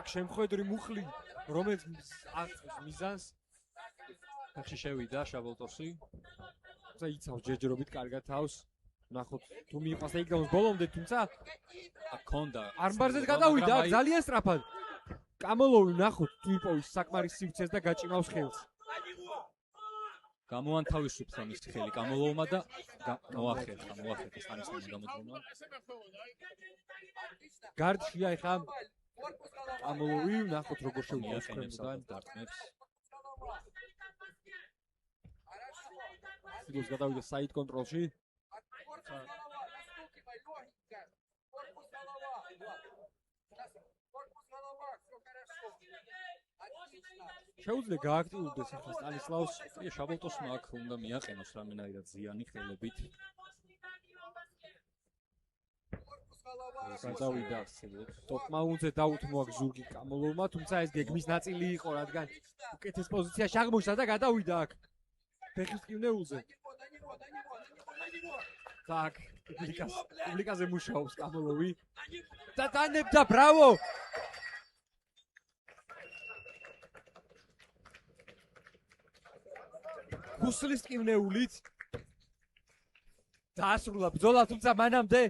აქ შემხედრი მუხლი, რომელიც მიზანს ფეხში შევიდა შაბოლტოსი. და იცავს ჯერჯერობით კარგად თავს. ნახოთ თუ მიყვას ეგ გამოს ბოლომდე, თუმცა აქ ქონდა. არმბარზეც გადავიდა, ძალიან სწრაფად. კამოლოვი ნახოთ ტვიპოვის საკმარის სივრცეს და გაჭიმავს ხელს. გამოანთავისუფლდა მის ხელი კამოლოვმა და მოახერხა სტანისლავმა გამოძღვნა. გარდშია ეხა კამოლოვი, ნახოთ როგორ შეუძლებს ხელიდან დარტყმებს. სიდოს გადავიდა საით კონტროლში. შეუძლია გააქტიურდეს ახლა სტანისლავს. შაბოლტოსმა აქ უნდა მიაყენოს რამენაირად ზიანი ხელებით. გადავიდა ტოპ-მაუნზე დაუთმო აქ ზურგი კამოლოვმა, თუმცა ეს გეგმის ნაწილი იყო, რადგან უკეთეს პოზიციაში აღმოჩნდა და გადავიდა აქ ფეხის ტკივნეულზე. так, პუბლიკაზე მუშაობს კამოლოვი. და დანებდა, ბრავო! ხუსლის ტკივნეულით დაასრულა ბრძოლა, თუმცა მანამდე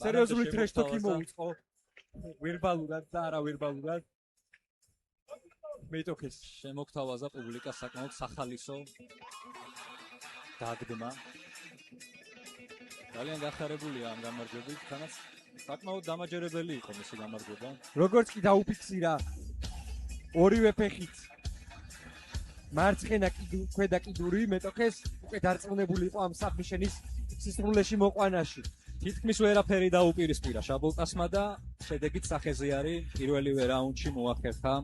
სერიოზული ტრეშტოკი მოუწყო. ვერბალურად და არა ვერბალურად. მეტოქეს შემოგთავაზა პუბლიკას საკმაოდ სახალისო დაგდმა. ძალიან გახარებულია ამ გამარჯვებით, თანაც საკმაოდ დამაჯერებელი იყო მისი გამარჯვება. როგორც კი დაუფიქსირა ორივე ფეხით მარცხენა ქვედა კიდური მეტოქეს უკვე დარწმუნებული იყო ამ საბმიშენის სისრულეში მოყვანაში. თითქმის ვერაფერი დაუპირისპირა შაბოლტასმა და შედეგით სახეზე არის პირველივე რაუნდში მოახერხა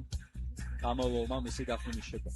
კამოლოვმა მისი დაფინიშება.